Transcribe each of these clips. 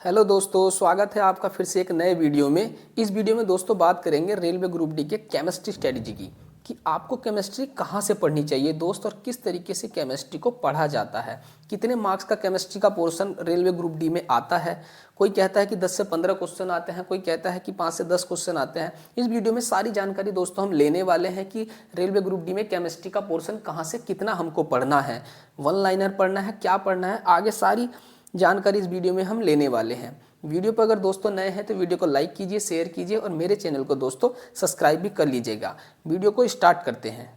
Hello दोस्तों, स्वागत है आपका फिर से एक नए वीडियो में। इस वीडियो में दोस्तों बात करेंगे रेलवे ग्रुप डी के केमिस्ट्री स्ट्रेटजी की कि आपको केमिस्ट्री कहाँ से पढ़नी चाहिए दोस्त और किस तरीके से केमिस्ट्री को पढ़ा जाता है। कितने मार्क्स का केमिस्ट्री का पोर्शन रेलवे ग्रुप डी में आता है। कोई कहता है कि 10 से 15 क्वेश्चन आते हैं, कोई कहता है कि 5 से 10 क्वेश्चन आते हैं। इस वीडियो में सारी जानकारी दोस्तों हम लेने वाले हैं कि रेलवे ग्रुप डी में केमिस्ट्री का पोर्शन कहाँ से कितना हमको पढ़ना है, वन लाइनर पढ़ना है, क्या पढ़ना है, आगे सारी जानकारी इस वीडियो में हम लेने वाले हैं। वीडियो पर अगर दोस्तों नए हैं तो वीडियो को लाइक कीजिए, शेयर कीजिए और मेरे चैनल को दोस्तों सब्सक्राइब भी कर लीजिएगा। वीडियो को स्टार्ट करते हैं।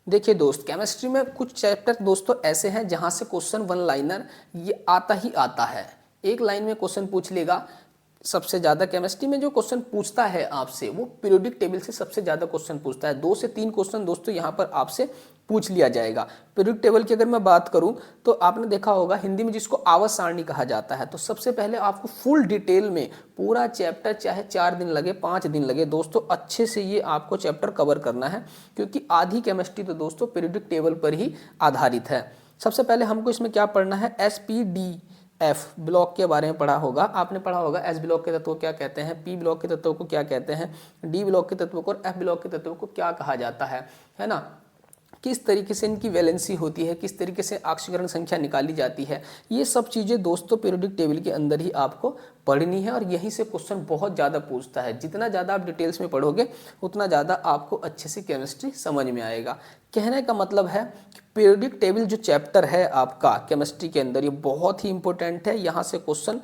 देखिए दोस्त, केमिस्ट्री में कुछ चैप्टर दोस्तों ऐसे हैं जहां से क्वेश्चन वन लाइनर ये आता ही आता है। एक लाइन में क्वेश्चन पूछ लेगा। सबसे ज़्यादा केमिस्ट्री में जो क्वेश्चन पूछता है आपसे वो पीरियोडिक टेबल से सबसे ज़्यादा क्वेश्चन पूछता है। 2 से 3 क्वेश्चन दोस्तों यहाँ पर आपसे पूछ लिया जाएगा। पीरियोडिक टेबल की अगर मैं बात करूँ तो आपने देखा होगा हिंदी में जिसको आवर्त सारणी कहा जाता है। तो सबसे पहले आपको फुल डिटेल में पूरा चैप्टर, चाहे 4 दिन लगे 5 दिन लगे दोस्तों, अच्छे से ये आपको चैप्टर कवर करना है, क्योंकि आधी केमिस्ट्री तो दोस्तों पीरियोडिक टेबल पर ही आधारित है। सबसे पहले हमको इसमें क्या पढ़ना है, SPDF ब्लॉक के बारे में पढ़ा होगा। आपने पढ़ा होगा एस ब्लॉक के तत्वों क्या कहते हैं, पी ब्लॉक के तत्वों को क्या कहते हैं, डी ब्लॉक के तत्वों को और एफ ब्लॉक के तत्वों को क्या कहा जाता है ना। किस तरीके से इनकी वैलेंसी होती है, किस तरीके से ऑक्सीकरण संख्या निकाली जाती है, ये सब चीज़ें दोस्तों पीरियोडिक टेबल के अंदर ही आपको पढ़नी है। और यहीं से क्वेश्चन बहुत ज़्यादा पूछता है। जितना ज़्यादा आप डिटेल्स में पढ़ोगे उतना ज़्यादा आपको अच्छे से केमिस्ट्री समझ में आएगा। कहने का मतलब है कि पीरियोडिक टेबल जो चैप्टर है आपका केमिस्ट्री के अंदर, ये बहुत ही इंपॉर्टेंट है। यहाँ से क्वेश्चन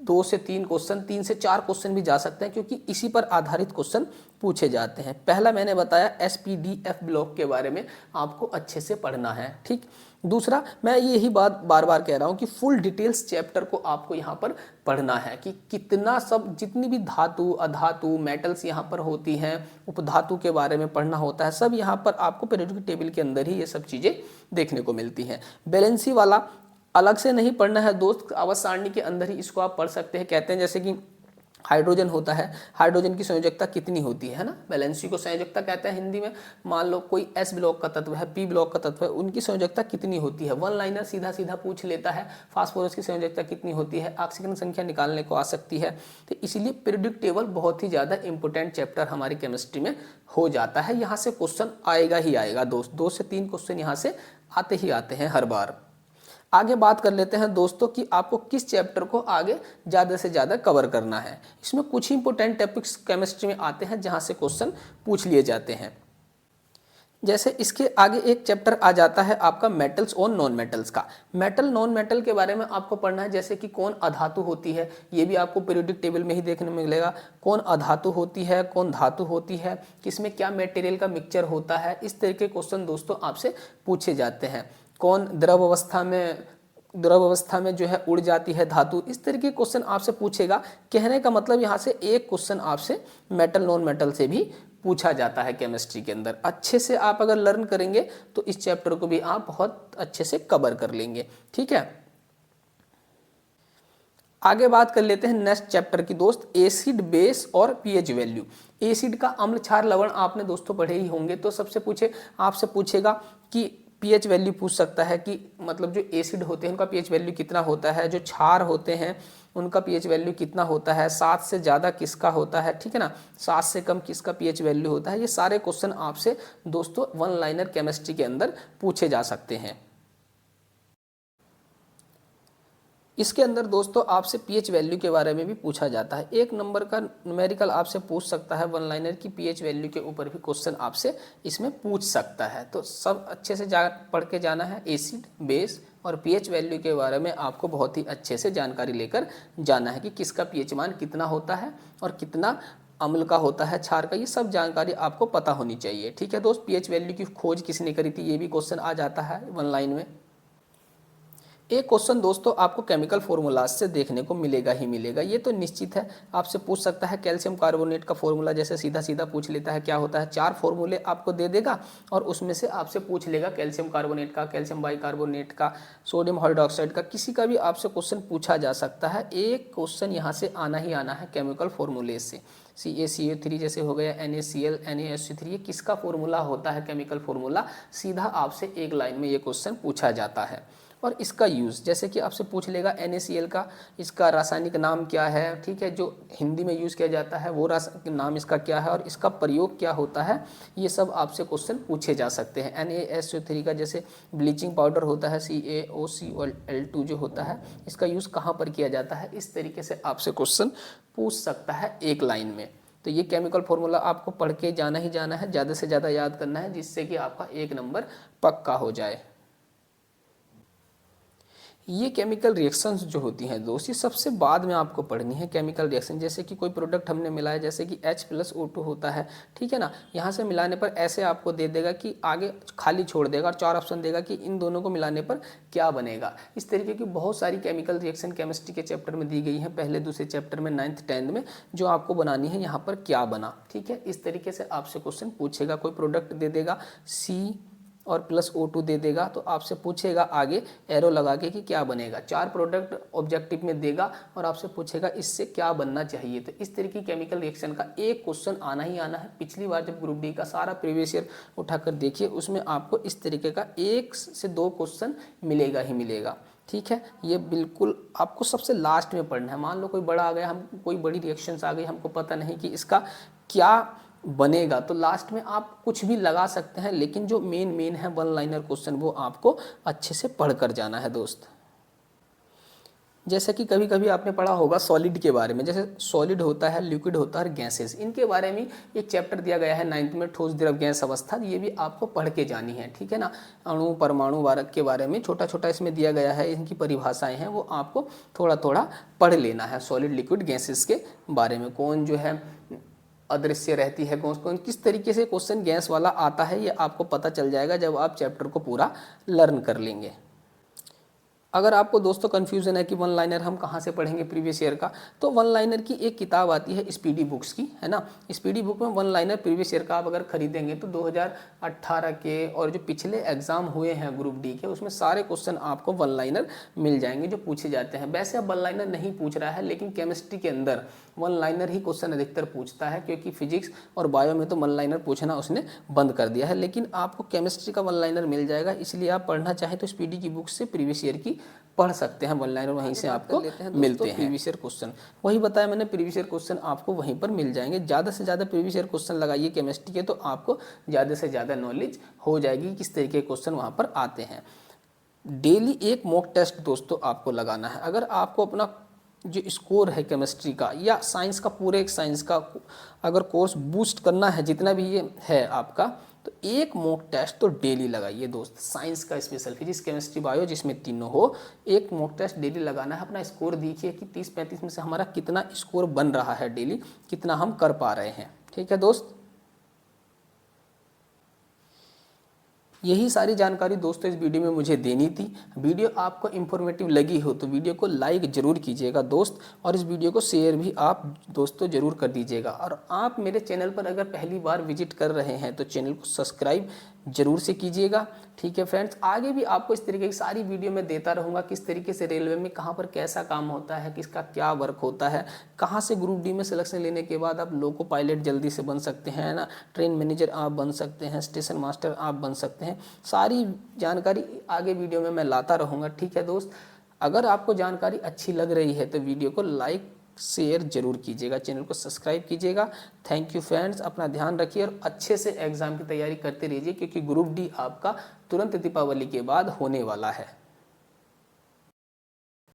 2 से 3 क्वेश्चन, 3 से 4 क्वेश्चन भी जा सकते हैं, क्योंकि इसी पर आधारित क्वेश्चन पूछे जाते हैं। पहला मैंने बताया SPDF ब्लॉक के बारे में आपको अच्छे से पढ़ना है, ठीक। दूसरा, मैं यही बात बार बार कह रहा हूँ कि फुल डिटेल्स चैप्टर को आपको यहाँ पर पढ़ना है कि कितना सब, जितनी भी धातु, अधातु, मेटल्स यहाँ पर होती हैं, उपधातु के बारे में पढ़ना होता है, सब यहाँ पर आपको पीरियोडिक टेबल के अंदर ही ये सब चीज़ें देखने को मिलती हैं। बैलेंसी वाला अलग से नहीं पढ़ना है दोस्त, आवर्त सारणी के अंदर ही इसको आप पढ़ सकते हैं। कहते हैं जैसे कि हाइड्रोजन होता है, हाइड्रोजन की संयोजकता कितनी होती है ना, बैलेंसी को संयोजकता कहते हैं हिंदी में। मान लो कोई एस ब्लॉक का तत्व है, पी ब्लॉक का तत्व है, उनकी संयोजकता कितनी होती है, वन लाइनर सीधा सीधा पूछ लेता है। फास्फोरस की संयोजकता कितनी होती है, ऑक्सीकरण संख्या निकालने को आ सकती है। तो इसीलिए पीरियोडिक टेबल बहुत ही ज़्यादा इंपॉर्टेंट चैप्टर हमारी केमिस्ट्री में हो जाता है। यहाँ से क्वेश्चन आएगा ही आएगा दोस्त, 2 से 3 क्वेश्चन यहाँ से आते ही आते हैं हर बार। आगे बात कर लेते हैं दोस्तों कि आपको किस चैप्टर को आगे ज़्यादा से ज़्यादा कवर करना है। इसमें कुछ इंपॉर्टेंट टॉपिक्स केमिस्ट्री में आते हैं जहां से क्वेश्चन पूछ लिए जाते हैं। जैसे इसके आगे एक चैप्टर आ जाता है आपका मेटल्स और नॉन मेटल्स का। मेटल नॉन मेटल के बारे में आपको पढ़ना है, जैसे कि कौन अधातु होती है, ये भी आपको पीरियोडिक टेबल में ही देखने में मिलेगा। कौन अधातु होती है, कौन धातु होती है, किसमें क्या मटेरियल का मिक्सचर होता है, इस तरह के क्वेश्चन दोस्तों आपसे पूछे जाते हैं। कौन द्रव अवस्था में जो है उड़ जाती है धातु, इस तरह के क्वेश्चन आपसे पूछेगा। कहने का मतलब यहाँ से एक क्वेश्चन आपसे मेटल नॉन मेटल से भी पूछा जाता है केमिस्ट्री के अंदर। अच्छे से आप अगर लर्न करेंगे तो इस चैप्टर को भी आप बहुत अच्छे से कवर कर लेंगे, ठीक है। आगे बात कर लेते हैं नेक्स्ट चैप्टर की दोस्त, एसिड, बेस और पीएच वैल्यू। एसिड का अम्ल, क्षार, लवण आपने दोस्तों पढ़े ही होंगे। तो आपसे पूछेगा कि पीएच वैल्यू पूछ सकता है कि मतलब जो एसिड होते हैं उनका पीएच वैल्यू कितना होता है, जो क्षार होते हैं उनका पीएच वैल्यू कितना होता है, 7 से ज़्यादा किसका होता है, ठीक है ना, 7 से कम किसका पीएच वैल्यू होता है। ये सारे क्वेश्चन आपसे दोस्तों वन लाइनर केमिस्ट्री के अंदर पूछे जा सकते हैं। इसके अंदर दोस्तों आपसे पीएच वैल्यू के बारे में भी पूछा जाता है। 1 नंबर का न्यूमेरिकल आपसे पूछ सकता है वन लाइनर की, पीएच वैल्यू के ऊपर भी क्वेश्चन आपसे इसमें पूछ सकता है। तो सब अच्छे से पढ़ के जाना है। एसिड, बेस और पीएच वैल्यू के बारे में आपको बहुत ही अच्छे से जानकारी लेकर जाना है कि किसका पीएच मान कितना होता है और कितना अम्ल का होता है, क्षार का, ये सब जानकारी आपको पता होनी चाहिए, ठीक है दोस्त। पीएच वैल्यू की खोज किसने करी थी, ये भी क्वेश्चन आ जाता है वन लाइन में। एक क्वेश्चन दोस्तों आपको केमिकल फॉर्मूलाज से देखने को मिलेगा ही मिलेगा, ये तो निश्चित है। आपसे पूछ सकता है कैल्शियम कार्बोनेट का फॉर्मूला, जैसे सीधा सीधा पूछ लेता है क्या होता है। 4 फॉर्मूले आपको दे देगा और उसमें से आपसे पूछ लेगा कैल्शियम कार्बोनेट का, कैल्शियम बाइकार्बोनेट का, सोडियम हाइड्रोक्साइड का, किसी का भी आपसे क्वेश्चन पूछा जा सकता है। एक क्वेश्चन यहाँ से आना ही आना है केमिकल फॉर्मूले से। CaCO3 जैसे हो गया, NaCl, NaSO3, ये किसका फॉर्मूला होता है केमिकल फॉर्मूला, सीधा आपसे एक लाइन में ये क्वेश्चन पूछा जाता है। और इसका यूज़, जैसे कि आपसे पूछ लेगा NaCl का इसका रासायनिक नाम क्या है, ठीक है, जो हिंदी में यूज़ किया जाता है वो रासायनिक नाम इसका क्या है और इसका प्रयोग क्या होता है, ये सब आपसे क्वेश्चन पूछे जा सकते हैं। NaSO3 का जैसे ब्लीचिंग पाउडर होता है CaOCl2 जो होता है, इसका यूज़ कहाँ पर किया जाता है, इस तरीके से आपसे क्वेश्चन पूछ सकता है एक लाइन में। तो ये केमिकल फार्मूला आपको पढ़ के जाना ही जाना है, ज़्यादा से ज़्यादा याद करना है, जिससे कि आपका 1 नंबर पक्का हो जाए। ये केमिकल रिएक्शंस जो होती हैं दोस्त, ये सबसे बाद में आपको पढ़नी है। केमिकल रिएक्शन जैसे कि कोई प्रोडक्ट हमने मिलाया, जैसे कि H+O2 होता है, ठीक है ना, यहाँ से मिलाने पर ऐसे आपको दे देगा कि आगे खाली छोड़ देगा और 4 ऑप्शन देगा कि इन दोनों को मिलाने पर क्या बनेगा। इस तरीके की बहुत सारी केमिकल रिएक्शन केमिस्ट्री के चैप्टर में दी गई हैं, पहले दूसरे चैप्टर में 9th 10th में, जो आपको बनानी है यहाँ पर क्या बना, ठीक है। इस तरीके से आपसे क्वेश्चन पूछेगा, कोई प्रोडक्ट दे देगा C और +O2 दे देगा, तो आपसे पूछेगा आगे एरो लगा के कि क्या बनेगा। 4 प्रोडक्ट ऑब्जेक्टिव में देगा और आपसे पूछेगा इससे क्या बनना चाहिए। तो इस तरह की केमिकल रिएक्शन का एक क्वेश्चन आना ही आना है। पिछली बार जब ग्रुप डी का सारा प्रीवियस ईयर उठाकर देखिए, उसमें आपको इस तरीके का 1 से 2 क्वेश्चन मिलेगा ही मिलेगा, ठीक है। ये बिल्कुल आपको सबसे लास्ट में पढ़ना है। मान लो कोई बड़ा आ गया, हम कोई बड़ी रिएक्शंस आ गई, हमको पता नहीं कि इसका क्या बनेगा, तो लास्ट में आप कुछ भी लगा सकते हैं, लेकिन जो मेन है 1 लाइनर क्वेश्चन वो आपको अच्छे से पढ़ कर जाना है दोस्त। जैसे कि कभी कभी आपने पढ़ा होगा सॉलिड के बारे में, जैसे सॉलिड होता है, लिक्विड होता है और गैसेस, इनके बारे में एक चैप्टर दिया गया है 9th में, ठोस द्रव गैस अवस्था, ये भी आपको पढ़ के जानी है, ठीक है ना। अणु परमाणु वारक के बारे में छोटा छोटा इसमें दिया गया है, इनकी परिभाषाएं हैं, वो आपको थोड़ा थोड़ा पढ़ लेना है। सॉलिड लिक्विड गैसेस के बारे में, कौन जो है अदृश्य रहती है, कौन किस तरीके से क्वेश्चन गैस वाला आता है, ये आपको पता चल जाएगा जब आप चैप्टर को पूरा लर्न कर लेंगे। अगर आपको दोस्तों कन्फ्यूज़न है कि 1 लाइनर हम कहाँ से पढ़ेंगे प्रीवियस ईयर का, तो 1 लाइनर की एक किताब आती है स्पीडी बुक्स की, है ना। स्पीडी बुक में 1 लाइनर प्रीवियस ईयर का आप अगर खरीदेंगे तो 2018 के और जो पिछले एग्जाम हुए हैं ग्रुप डी के, उसमें सारे क्वेश्चन आपको 1 लाइनर मिल जाएंगे जो पूछे जाते हैं। वैसे अब 1 लाइनर नहीं पूछ रहा है, लेकिन केमिस्ट्री के अंदर 1 लाइनर ही क्वेश्चन अधिकतर पूछता है, क्योंकि फिजिक्स और बायो में तो 1 लाइनर पूछना उसने बंद कर दिया है। लेकिन आपको केमिस्ट्री का 1 लाइनर मिल जाएगा, इसलिए आप पढ़ना चाहें तो स्पीडी की बुक से प्रीवियस ईयर की पढ़ सकते हैं 1 लाइनर, वहीं से आपको मिलते हैं प्रीवियस ईयर क्वेश्चन। वही बताया मैंने, प्रीवियस ईयर क्वेश्चन आपको वहीं पर मिल जाएंगे। ज़्यादा से ज़्यादा प्रीवियस ईयर क्वेश्चन लगाइए केमिस्ट्री के, तो आपको ज़्यादा से ज़्यादा नॉलेज हो जाएगी किस तरीके के क्वेश्चन वहाँ पर आते हैं। डेली एक मॉक टेस्ट दोस्तों आपको लगाना है। अगर आपको अपना जो स्कोर है केमिस्ट्री का या साइंस का, पूरे एक साइंस का अगर कोर्स बूस्ट करना है, जितना भी ये है आपका, तो एक मॉक टेस्ट तो डेली लगाइए दोस्त। साइंस का स्पेशल, फिजिक्स केमिस्ट्री बायो जिसमें तीनों हो, एक मॉक टेस्ट डेली लगाना है। अपना स्कोर देखिए कि 30-35 में से हमारा कितना स्कोर बन रहा है डेली, कितना हम कर पा रहे हैं, ठीक है दोस्त। यही सारी जानकारी दोस्तों इस वीडियो में मुझे देनी थी। वीडियो आपको इन्फॉर्मेटिव लगी हो तो वीडियो को लाइक जरूर कीजिएगा दोस्त, और इस वीडियो को शेयर भी आप दोस्तों जरूर कर दीजिएगा। और आप मेरे चैनल पर अगर पहली बार विजिट कर रहे हैं तो चैनल को सब्सक्राइब जरूर से कीजिएगा, ठीक है फ्रेंड्स। आगे भी आपको इस तरीके की सारी वीडियो में देता रहूँगा, किस तरीके से रेलवे में कहाँ पर कैसा काम होता है, किसका क्या वर्क होता है, कहाँ से ग्रुप डी में सिलेक्शन लेने के बाद आप लोको पायलट जल्दी से बन सकते हैं, है ना, ट्रेन मैनेजर आप बन सकते हैं, स्टेशन मास्टर आप बन सकते हैं। सारी जानकारी आगे वीडियो में मैं लाता रहूँगा, ठीक है दोस्त। अगर आपको जानकारी अच्छी लग रही है तो वीडियो को लाइक शेयर जरूर कीजिएगा, चैनल को सब्सक्राइब कीजिएगा। थैंक यू फ्रेंड्स, अपना ध्यान रखिए और अच्छे से एग्जाम की तैयारी करते रहिए, क्योंकि ग्रुप डी आपका तुरंत दीपावली के बाद होने वाला है।